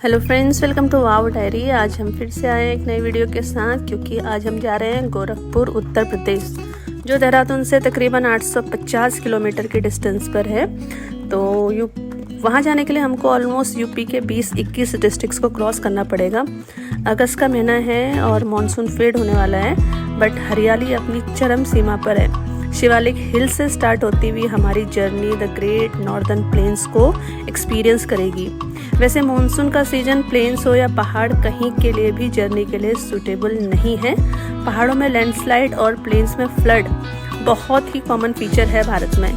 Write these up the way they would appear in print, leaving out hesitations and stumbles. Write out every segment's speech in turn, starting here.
Hello friends, welcome to wow diary. आज हम फिर से आए हैं एक नई वीडियो के साथ, क्योंकि आज हम जा रहे हैं गोरखपुर, उत्तर प्रदेश, जो देहरादून से तकरीबन 850 किलोमीटर की डिस्टेंस पर है। तो वहाँ जाने के लिए हमको ऑलमोस्ट यूपी के 20-21 डिस्ट्रिक्ट्स को क्रॉस करना पड़ेगा। अगस्त का महीना है और मानसून फेड होने वाला है, बट हरियाली अपनी चरम सीमा पर है। शिवालिक हिल से स्टार्ट होती हुई हमारी journey the great northern plains को एक्सपीरियंस करेगी। वैसे मानसून का सीजन प्लेन्स हो या पहाड़ कहीं के लिए भी जर्नी के लिए सूटेबल नहीं है। पहाड़ों में लैंडस्लाइड और प्लेन्स में फ्लड बहुत ही कॉमन फीचर है भारत में।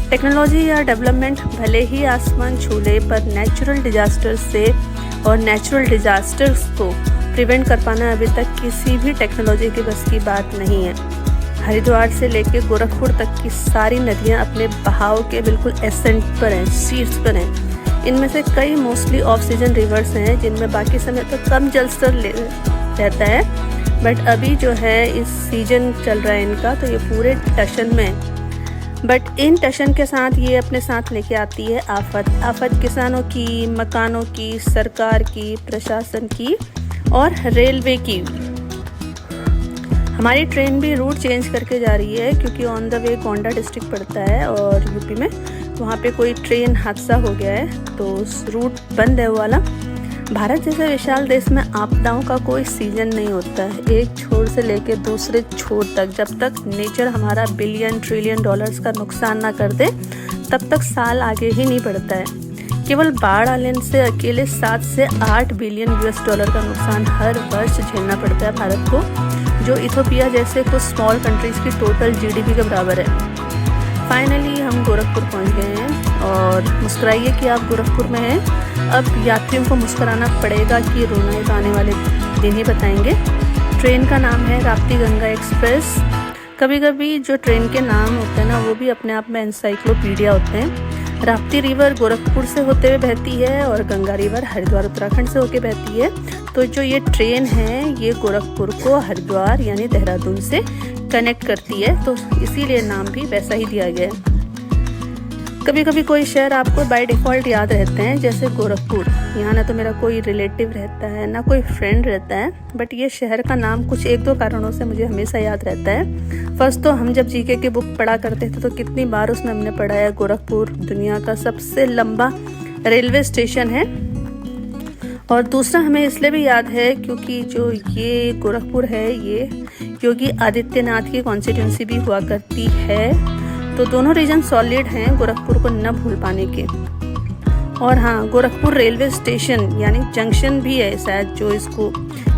टेक्नोलॉजी या डेवलपमेंट भले ही आसमान छू ले, पर नेचुरल डिजास्टर्स से और नेचुरल डिजास्टर्स को प्रिवेंट कर पाना अभी तक किसी भी टेक्नोलॉजी की बस की बात नहीं है। हरिद्वार से लेकर गोरखपुर तक की सारी नदियां अपने बहाव के बिल्कुल एसेंट पर हैं, शीर्ष पर हैं। इनमें से कई मोस्टली ऑफ सीजन रिवर्स हैं, जिनमें बाकी समय तो कम जल स्तर रहता है, बट अभी जो है इस सीजन चल रहा है इनका, तो ये पूरे टशन में। बट इन टशन के साथ ये अपने साथ लेके आती है आफत किसानों की, मकानों की, सरकार की, प्रशासन की और रेलवे की। हमारी ट्रेन भी रूट चेंज करके जा रही है, क्योंकि on the way Gonda district पड़ता है और यूपी में वहाँ पे कोई ट्रेन हादसा हो गया है, तो रूट बंद है वो वाला। भारत जैसे विशाल देश में आपदाओं का कोई सीजन नहीं होता है, एक छोर से लेकर दूसरे छोर तक। जब तक नेचर हमारा बिलियन ट्रिलियन डॉलर्स का नुकसान ना कर दे, तब तक साल आगे ही नहीं बढ़ता है। केवल बाढ़ आने से अकेले 7 से 8 बिलियन US$ का नुकसान हर वर्ष झेलना पड़ता है भारत को, जो इथोपिया जैसे कुछ स्मॉल कंट्रीज़ की टोटल GDP के बराबर है। फाइनली हम गोरखपुर पहुंच गए हैं, और मुस्कुराइए कि आप गोरखपुर में हैं। अब यात्रियों को मुस्कुराना पड़ेगा कि रोना ही तो आने वाले दिन ही बताएंगे। ट्रेन का नाम है राप्ती गंगा एक्सप्रेस। कभी कभी जो ट्रेन के नाम होते हैं ना, वो भी अपने आप में एनसाइक्लोपीडिया होते हैं। राप्ती रिवर गोरखपुर से होते हुए बहती है और गंगा रिवर हरिद्वार उत्तराखंड से होके बहती है। तो जो ये ट्रेन है, ये गोरखपुर को हरिद्वार यानी देहरादून से कनेक्ट करती है, तो इसीलिए नाम भी वैसा ही दिया गया है। कभी कभी कोई शहर आपको बाय डिफ़ॉल्ट याद रहते हैं, जैसे गोरखपुर। यहाँ ना तो मेरा कोई रिलेटिव रहता है, ना कोई फ्रेंड रहता है, बट ये शहर का नाम कुछ 1-2 कारणों से मुझे हमेशा याद रहता है। फर्स्ट तो हम जब जीके की बुक पढ़ा करते थे, तो कितनी बार उसमें हमने पढ़ा है गोरखपुर दुनिया का सबसे लंबा रेलवे स्टेशन है। और दूसरा हमें इसलिए भी याद है क्योंकि जो ये गोरखपुर है, ये योगी आदित्यनाथ की कॉन्स्टिट्यूंसी भी हुआ करती है। तो दोनों रीजन सॉलिड हैं गोरखपुर को न भूल पाने के। और हाँ, गोरखपुर रेलवे स्टेशन यानी जंक्शन भी है शायद, जो इसको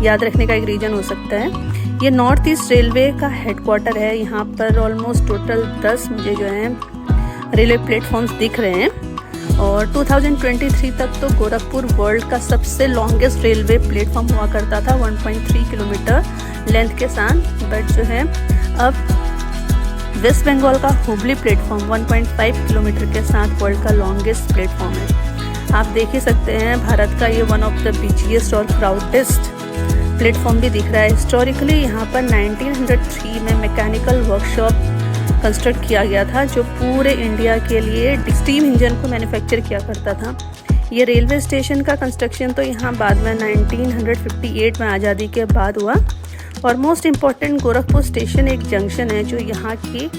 याद रखने का एक रीजन हो सकता है। ये नॉर्थ ईस्ट रेलवे का हेडक्वार्टर है। यहाँ पर ऑलमोस्ट टोटल 10 मुझे जो है रेलवे प्लेटफॉर्म्स दिख रहे हैं। और 2023 तक तो गोरखपुर वर्ल्ड का सबसे लॉन्गेस्ट रेलवे प्लेटफॉर्म हुआ करता था, 1.3 किलोमीटर लेंथ के साथ। बट जो है अब वेस्ट बंगाल का हुबली प्लेटफॉर्म 1.5 किलोमीटर के साथ वर्ल्ड का लॉन्गेस्ट प्लेटफॉर्म है। आप देख ही सकते हैं, भारत का ये वन ऑफ द बिजिएस्ट और क्राउडेस्ट प्लेटफॉर्म भी दिख रहा है। हिस्टोरिकली यहाँ पर 1903 में मैकेनिकल वर्कशॉप कंस्ट्रक्ट किया गया था, जो पूरे इंडिया के लिए स्टीम इंजन को मैन्युफैक्चर किया करता था। ये रेलवे स्टेशन का कंस्ट्रक्शन तो यहाँ बाद में 1958 में आज़ादी के बाद हुआ। और मोस्ट इम्पॉर्टेंट, गोरखपुर स्टेशन एक जंक्शन है, जो यहाँ की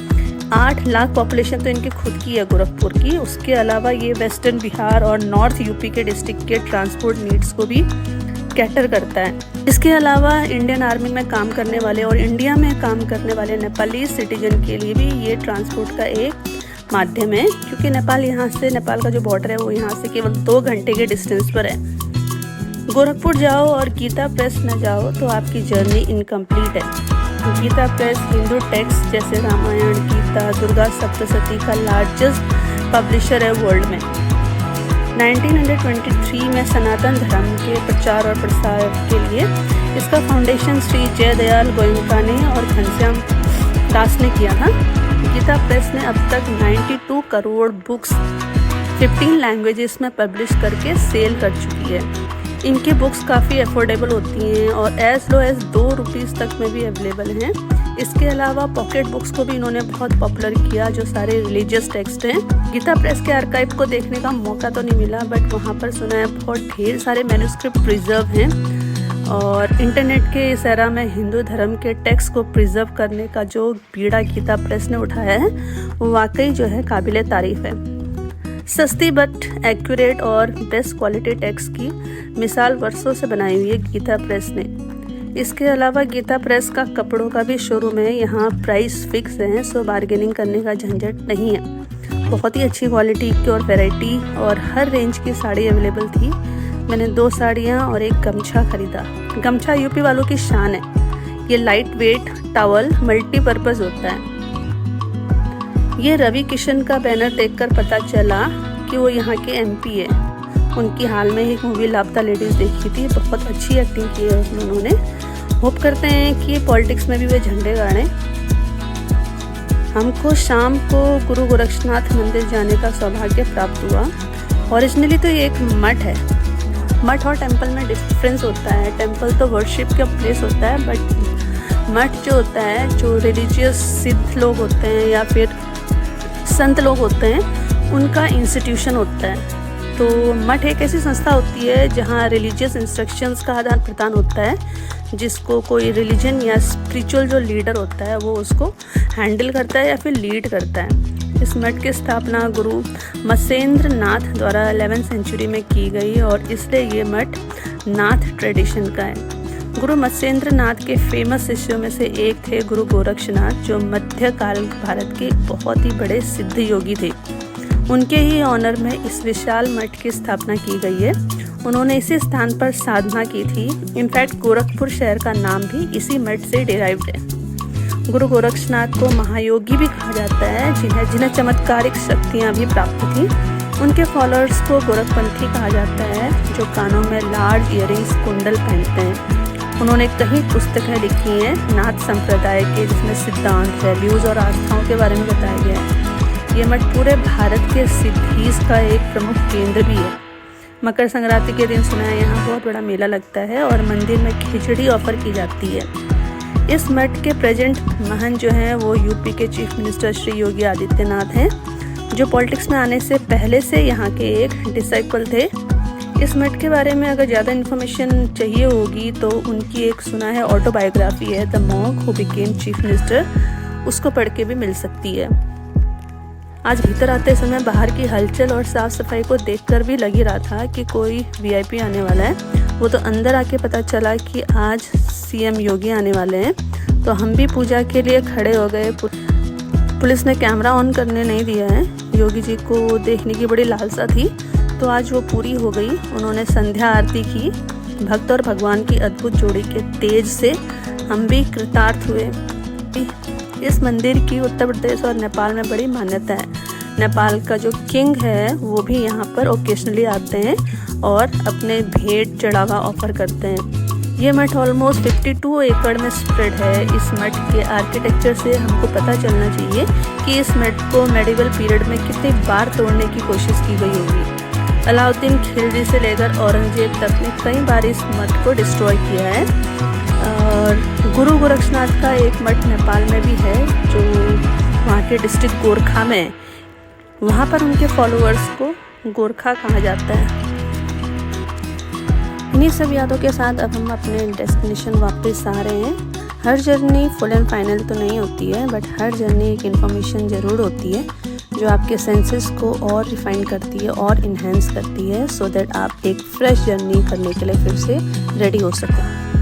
8 लाख पॉपुलेशन तो इनकी खुद की है गोरखपुर की। उसके अलावा ये वेस्टर्न बिहार और नॉर्थ यूपी के डिस्ट्रिक्ट के ट्रांसपोर्ट नीड्स को भी कैटर करता है। इसके अलावा इंडियन आर्मी में काम करने वाले और इंडिया में काम करने वाले नेपाली सिटीजन के लिए भी ये ट्रांसपोर्ट का एक माध्यम है, क्योंकि नेपाल का जो बॉर्डर है वो यहाँ से केवल 2 घंटे के डिस्टेंस पर है। गोरखपुर जाओ और गीता प्रेस न जाओ तो आपकी जर्नी इनकम्प्लीट है। गीता प्रेस हिंदू टेक्स्ट जैसे रामायण, गीता, दुर्गा सप्तशती का लार्जेस्ट पब्लिशर है वर्ल्ड में। 1923 में सनातन धर्म के प्रचार और प्रसार के लिए इसका फाउंडेशन श्री जयदयाल गोयनका ने और घनश्याम दास ने किया था। गीता प्रेस ने अब तक 92 करोड़ बुक्स 15 लैंग्वेजेस में पब्लिश करके सेल कर चुकी है। इनकी बुक्स काफ़ी अफोर्डेबल होती हैं और एज लो एज ₹2 तक में भी अवेलेबल हैं। इसके अलावा पॉकेट बुक्स को भी इन्होंने बहुत पॉपुलर किया, जो सारे रिलीजियस टेक्स्ट हैं। गीता प्रेस के आर्काइव को देखने का मौका तो नहीं मिला, बट वहाँ पर सुना है बहुत ढेर सारे मैन्युस्क्रिप्ट प्रिजर्व हैं। और इंटरनेट के इस एरा में हिंदू धर्म के टेक्स्ट को प्रिजर्व करने का जो बीड़ा गीता प्रेस ने उठाया है वो वाकई जो है काबिले तारीफ है। सस्ती बट एक्यूरेट और बेस्ट क्वालिटी टेक्स्ट की मिसाल वर्षों से बनाई हुई है गीता प्रेस ने। इसके अलावा गीता प्रेस का कपड़ों का भी शोरूम है। यहाँ प्राइस फिक्स है, सो बार्गेनिंग करने का झंझट नहीं है। बहुत ही अच्छी क्वालिटी की और वैरायटी और हर रेंज की साड़ी अवेलेबल थी। मैंने 2 साड़ियाँ और एक गमछा खरीदा। गमछा यूपी वालों की शान है। ये लाइट वेट टॉवल मल्टीपर्पज़ होता है। ये रवि किशन का बैनर देखकर पता चला कि वो यहाँ के एमपी है। उनकी हाल में एक मूवी लापता लेडीज़ देखी थी, बहुत अच्छी एक्टिंग की है उन्होंने। होप करते हैं कि पॉलिटिक्स में भी वे झंडे गाड़ें। हमको शाम को गुरु गोरक्षनाथ मंदिर जाने का सौभाग्य प्राप्त हुआ। ओरिजिनली तो ये एक मठ है। मठ और टेंपल में डिफरेंस होता है। टेंपल तो वर्शिप का प्लेस होता है, बट मठ जो होता है, जो रिलीजियस सिद्ध लोग होते हैं या फिर संत लोग होते हैं, उनका इंस्टीट्यूशन होता है। तो मठ एक ऐसी संस्था होती है जहाँ रिलीजियस इंस्ट्रक्शंस का आदान प्रदान होता है, जिसको कोई रिलीजन या स्पिरिचुअल जो लीडर होता है वो उसको हैंडल करता है या फिर लीड करता है। इस मठ की स्थापना गुरु मत्स्येंद्र नाथ द्वारा 11वीं सेंचुरी में की गई और इसलिए ये मठ नाथ ट्रेडिशन का है। गुरु मत्स्येंद्र नाथ के फेमस शिष्यों में से एक थे गुरु गोरक्षनाथ, जो मध्यकाल भारत के बहुत ही बड़े सिद्ध योगी थे। उनके ही ऑनर में इस विशाल मठ की स्थापना की गई है। उन्होंने इसी स्थान पर साधना की थी। इनफैक्ट गोरखपुर शहर का नाम भी इसी मठ से डिराइव्ड है। गुरु गोरक्षनाथ को महायोगी भी कहा जाता है, जिन्हें चमत्कारिक शक्तियाँ भी प्राप्त थी। उनके फॉलोअर्स को गोरखपंथी कहा जाता है, जो कानों में लार्ज इयरिंग्स कुंडल पहनते हैं। उन्होंने कई पुस्तकें लिखी हैं नाथ संप्रदाय के, जिसमें सिद्धांत, वैल्यूज़ और आस्थाओं के बारे में बताया गया है। ये मठ पूरे भारत के सिद्धीज़ का एक प्रमुख केंद्र भी है। मकर संक्रांति के दिन सुना है यहाँ बहुत बड़ा मेला लगता है और मंदिर में खिचड़ी ऑफर की जाती है। इस मठ के प्रेजेंट महंत जो हैं वो यूपी के चीफ मिनिस्टर श्री योगी आदित्यनाथ हैं, जो पॉलिटिक्स में आने से पहले से यहाँ के एक डिसाइपल थे। इस मठ के बारे में अगर ज़्यादा इन्फॉर्मेशन चाहिए होगी तो उनकी एक सुना है ऑटोबायोग्राफी है, the monk who became chief minister, उसको पढ़ के भी मिल सकती है। आज भीतर आते समय बाहर की हलचल और साफ़ सफाई को देखकर भी लग ही रहा था कि कोई वीआईपी आने वाला है। वो तो अंदर आके पता चला कि आज सीएम योगी आने वाले हैं, तो हम भी पूजा के लिए खड़े हो गए। पुलिस ने कैमरा ऑन करने नहीं दिया है। योगी जी को देखने की बड़ी लालसा थी, तो आज वो पूरी हो गई। उन्होंने संध्या आरती की। भक्त और भगवान की अद्भुत जोड़ी के तेज से हम भी कृतार्थ हुए। इस मंदिर की उत्तर प्रदेश और नेपाल में बड़ी मान्यता है। नेपाल का जो किंग है वो भी यहाँ पर ओकेजनली आते हैं और अपने भेंट चढ़ावा ऑफर करते हैं। ये मठ ऑलमोस्ट 52 एकड़ में स्प्रेड है। इस मठ के आर्किटेक्चर से हमको पता चलना चाहिए कि इस मठ को मेडिवल पीरियड में कितनी बार तोड़ने की कोशिश की गई होगी। अलाउद्दीन खिलजी से लेकर औरंगजेब तक ने कई बार इस मठ को डिस्ट्रॉय किया है। और गुरु गोरक्षनाथ का एक मठ नेपाल में भी है, जो वहाँ के डिस्ट्रिक्ट गोरखा में है। वहाँ पर उनके फॉलोअर्स को गोरखा कहा जाता है। इन्हीं सब यादों के साथ अब हम अपने डेस्टिनेशन वापस आ रहे हैं। हर जर्नी फुल एंड फाइनल तो नहीं होती है, बट हर जर्नी एक इन्फॉर्मेशन ज़रूर होती है जो आपके सेंसेस को और रिफाइन करती है और इन्हेंस करती है, सो दैट आप एक फ्रेश जर्नी करने के लिए फिर से रेडी हो सको।